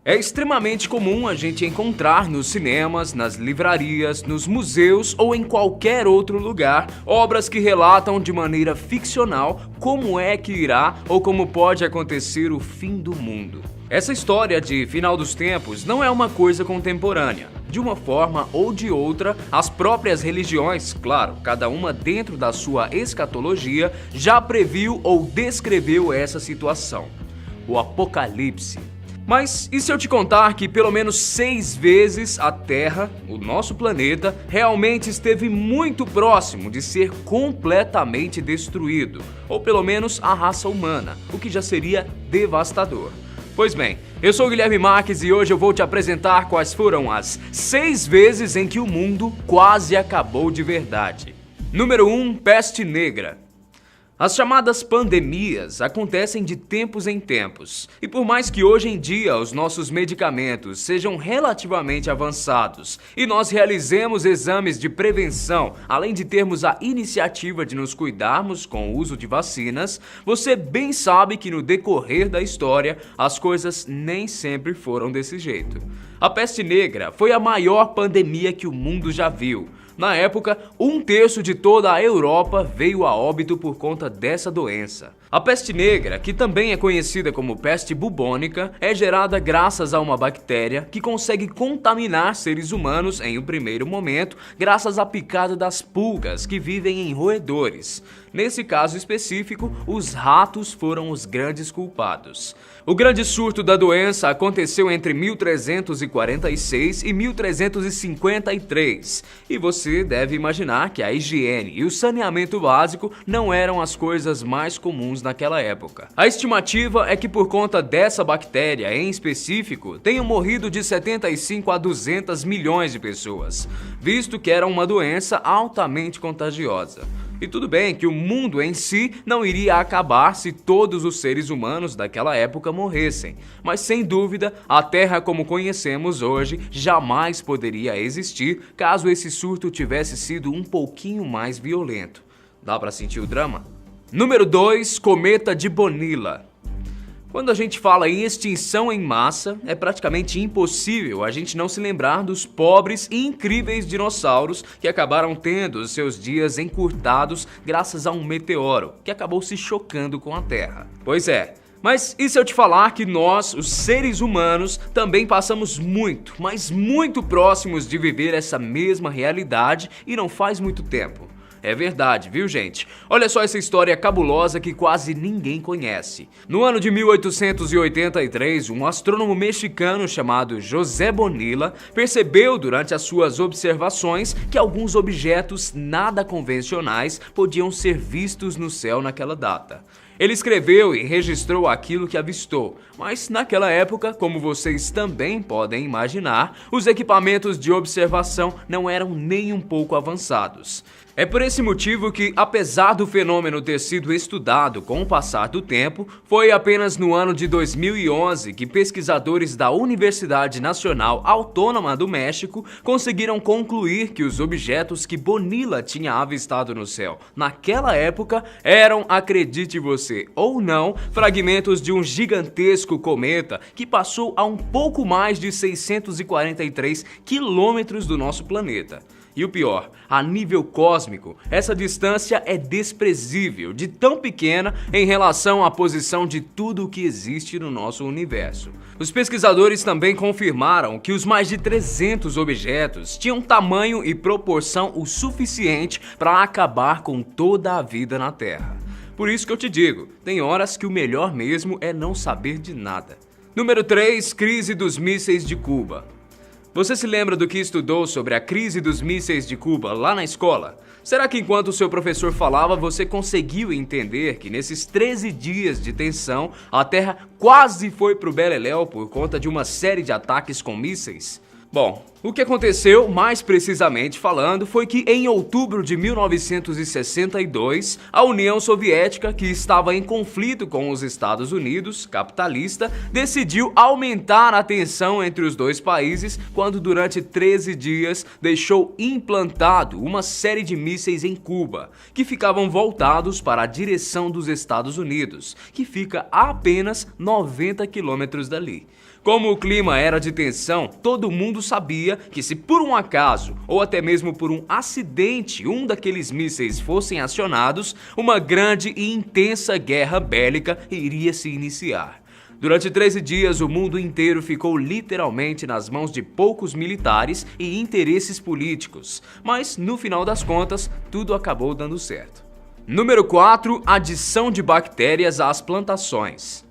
É extremamente comum a gente encontrar nos cinemas, nas livrarias, nos museus ou em qualquer outro lugar obras que relatam de maneira ficcional como é que irá ou como pode acontecer o fim do mundo. Essa história de final dos tempos não é uma coisa contemporânea. De uma forma ou de outra, as próprias religiões, claro, cada uma dentro da sua escatologia, já previu ou descreveu essa situação. O Apocalipse. Mas e se eu te contar que pelo menos 6 vezes a Terra, o nosso planeta, realmente esteve muito próximo de ser completamente destruído, ou pelo menos a raça humana, o que já seria devastador? Pois bem, eu sou o Guilherme Marques e hoje eu vou te apresentar quais foram as 6 vezes em que o mundo quase acabou de verdade. Número 1, Peste Negra. As chamadas pandemias acontecem de tempos em tempos, e por mais que hoje em dia os nossos medicamentos sejam relativamente avançados e nós realizemos exames de prevenção, além de termos a iniciativa de nos cuidarmos com o uso de vacinas, você bem sabe que no decorrer da história as coisas nem sempre foram desse jeito. A peste negra foi a maior pandemia que o mundo já viu. Na época, 1/3 de toda a Europa veio a óbito por conta dessa doença. A peste negra, que também é conhecida como peste bubônica, é gerada graças a uma bactéria que consegue contaminar seres humanos em um primeiro momento, graças à picada das pulgas que vivem em roedores. Nesse caso específico, os ratos foram os grandes culpados. O grande surto da doença aconteceu entre 1346 e 1353, e você deve imaginar que a higiene e o saneamento básico não eram as coisas mais comuns naquela época. A estimativa é que por conta dessa bactéria em específico, tenham morrido de 75 a 200 milhões de pessoas, visto que era uma doença altamente contagiosa. E tudo bem que o mundo em si não iria acabar se todos os seres humanos daquela época morressem, mas sem dúvida a Terra como conhecemos hoje jamais poderia existir caso esse surto tivesse sido um pouquinho mais violento. Dá pra sentir o drama? Número 2, Cometa de Bonilla. Quando a gente fala em extinção em massa, é praticamente impossível a gente não se lembrar dos pobres e incríveis dinossauros que acabaram tendo seus dias encurtados graças a um meteoro que acabou se chocando com a Terra. Pois é. Mas e se eu te falar que nós, os seres humanos, também passamos muito, mas muito próximos de viver essa mesma realidade e não faz muito tempo? É verdade, viu, gente? Olha só essa história cabulosa que quase ninguém conhece. No ano de 1883, um astrônomo mexicano chamado José Bonilla percebeu durante as suas observações que alguns objetos nada convencionais podiam ser vistos no céu naquela data. Ele escreveu e registrou aquilo que avistou, mas naquela época, como vocês também podem imaginar, os equipamentos de observação não eram nem um pouco avançados. É por esse motivo que, apesar do fenômeno ter sido estudado com o passar do tempo, foi apenas no ano de 2011 que pesquisadores da Universidade Nacional Autônoma do México conseguiram concluir que os objetos que Bonilla tinha avistado no céu naquela época eram, acredite você ou não, fragmentos de um gigantesco cometa que passou a um pouco mais de 643 quilômetros do nosso planeta. E o pior, a nível cósmico, essa distância é desprezível, de tão pequena em relação à posição de tudo o que existe no nosso universo. Os pesquisadores também confirmaram que os mais de 300 objetos tinham tamanho e proporção o suficiente para acabar com toda a vida na Terra. Por isso que eu te digo, tem horas que o melhor mesmo é não saber de nada. Número 3, Crise dos Mísseis de Cuba. Você se lembra do que estudou sobre a crise dos mísseis de Cuba lá na escola? Será que enquanto o seu professor falava, você conseguiu entender que nesses 13 dias de tensão, a Terra quase foi pro beleléu por conta de uma série de ataques com mísseis? Bom, o que aconteceu, mais precisamente falando, foi que em outubro de 1962, a União Soviética, que estava em conflito com os Estados Unidos, capitalista, decidiu aumentar a tensão entre os dois países quando durante 13 dias deixou implantado uma série de mísseis em Cuba, que ficavam voltados para a direção dos Estados Unidos, que fica a apenas 90 quilômetros dali. Como o clima era de tensão, todo mundo sabia que se por um acaso, ou até mesmo por um acidente, um daqueles mísseis fossem acionados, uma grande e intensa guerra bélica iria se iniciar. Durante 13 dias, o mundo inteiro ficou literalmente nas mãos de poucos militares e interesses políticos, mas no final das contas, tudo acabou dando certo. Número 4. Adição de bactérias às plantações.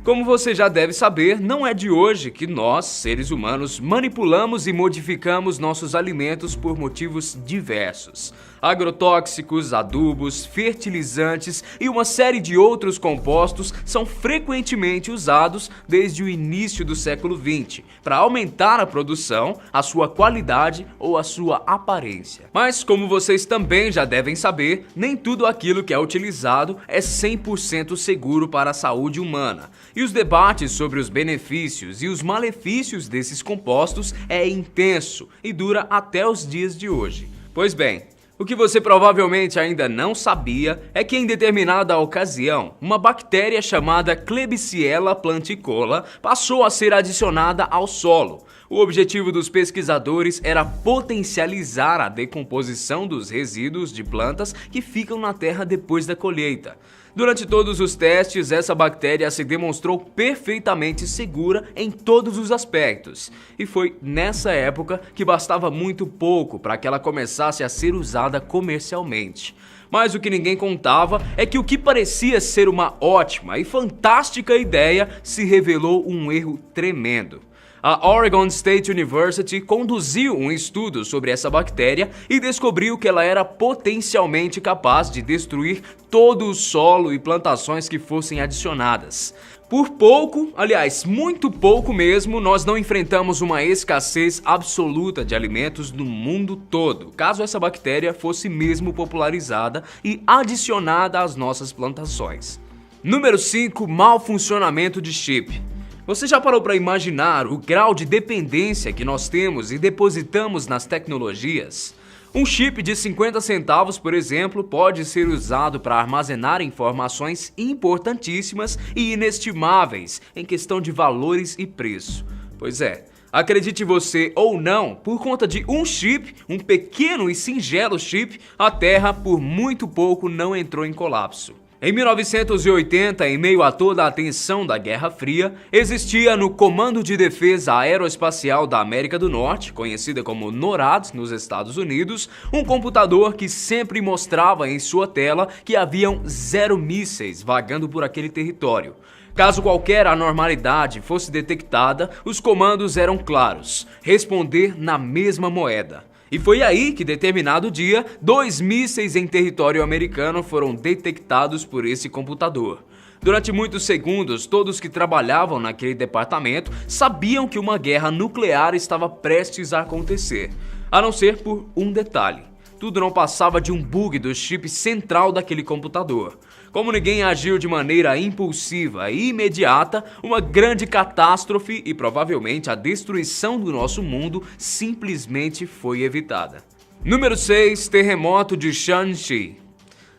Como você já deve saber, não é de hoje que nós, seres humanos, manipulamos e modificamos nossos alimentos por motivos diversos. Agrotóxicos, adubos, fertilizantes e uma série de outros compostos são frequentemente usados desde o início do século XX para aumentar a produção, a sua qualidade ou a sua aparência. Mas, como vocês também já devem saber, nem tudo aquilo que é utilizado é 100% seguro para a saúde humana. E os debates sobre os benefícios e os malefícios desses compostos é intenso e dura até os dias de hoje. Pois bem, o que você provavelmente ainda não sabia é que em determinada ocasião, uma bactéria chamada Klebsiella planticola passou a ser adicionada ao solo. O objetivo dos pesquisadores era potencializar a decomposição dos resíduos de plantas que ficam na terra depois da colheita. Durante todos os testes, essa bactéria se demonstrou perfeitamente segura em todos os aspectos. E foi nessa época que bastava muito pouco para que ela começasse a ser usada comercialmente. Mas o que ninguém contava é que o que parecia ser uma ótima e fantástica ideia se revelou um erro tremendo. A Oregon State University conduziu um estudo sobre essa bactéria e descobriu que ela era potencialmente capaz de destruir todo o solo e plantações que fossem adicionadas. Por pouco, aliás, muito pouco mesmo, nós não enfrentamos uma escassez absoluta de alimentos no mundo todo, caso essa bactéria fosse mesmo popularizada e adicionada às nossas plantações. Número 5. Mau funcionamento de chip. Você já parou para imaginar o grau de dependência que nós temos e depositamos nas tecnologias? Um chip de 50 centavos, por exemplo, pode ser usado para armazenar informações importantíssimas e inestimáveis em questão de valores e preço. Pois é, acredite você ou não, por conta de um chip, um pequeno e singelo chip, a Terra por muito pouco não entrou em colapso. Em 1980, em meio a toda a tensão da Guerra Fria, existia no Comando de Defesa Aeroespacial da América do Norte, conhecida como NORAD nos Estados Unidos, um computador que sempre mostrava em sua tela que haviam 0 mísseis vagando por aquele território. Caso qualquer anormalidade fosse detectada, os comandos eram claros: responder na mesma moeda. E foi aí que, determinado dia, 2 mísseis em território americano foram detectados por esse computador. Durante muitos segundos, todos que trabalhavam naquele departamento sabiam que uma guerra nuclear estava prestes a acontecer, a não ser por um detalhe. Tudo não passava de um bug do chip central daquele computador. Como ninguém agiu de maneira impulsiva e imediata, uma grande catástrofe e provavelmente a destruição do nosso mundo simplesmente foi evitada. Número 6. Terremoto de Shanxi.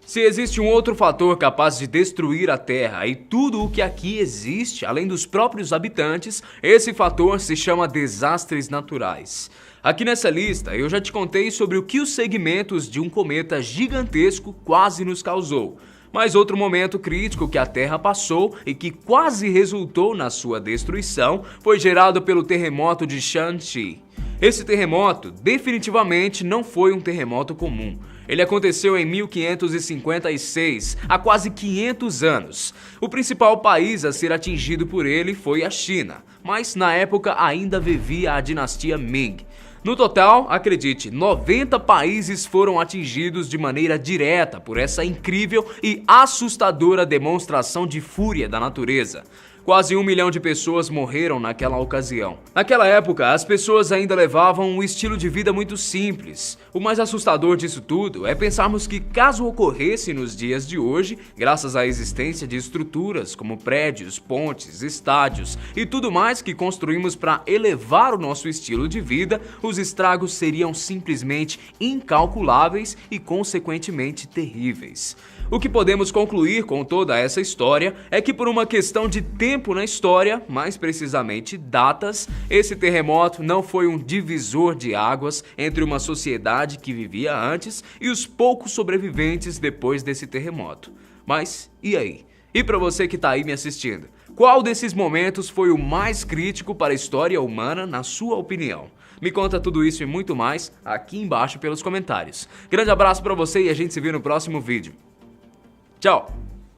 Se existe um outro fator capaz de destruir a Terra e tudo o que aqui existe, além dos próprios habitantes, esse fator se chama desastres naturais. Aqui nessa lista eu já te contei sobre o que os segmentos de um cometa gigantesco quase nos causou. Mas outro momento crítico que a Terra passou e que quase resultou na sua destruição foi gerado pelo terremoto de Shanxi. Esse terremoto definitivamente não foi um terremoto comum. Ele aconteceu em 1556, há quase 500 anos. O principal país a ser atingido por ele foi a China, mas na época ainda vivia a dinastia Ming. No total, acredite, 90 países foram atingidos de maneira direta por essa incrível e assustadora demonstração de fúria da natureza. Quase 1 milhão de pessoas morreram naquela ocasião. Naquela época, as pessoas ainda levavam um estilo de vida muito simples. O mais assustador disso tudo é pensarmos que, caso ocorresse nos dias de hoje, graças à existência de estruturas como prédios, pontes, estádios e tudo mais que construímos para elevar o nosso estilo de vida, os estragos seriam simplesmente incalculáveis e, consequentemente, terríveis. O que podemos concluir com toda essa história é que, por uma questão de tempo tempo na história, mais precisamente datas, esse terremoto não foi um divisor de águas entre uma sociedade que vivia antes e os poucos sobreviventes depois desse terremoto. Mas e aí? E para você que tá aí me assistindo, qual desses momentos foi o mais crítico para a história humana, na sua opinião? Me conta tudo isso e muito mais aqui embaixo pelos comentários. Grande abraço para você e a gente se vê no próximo vídeo. Tchau!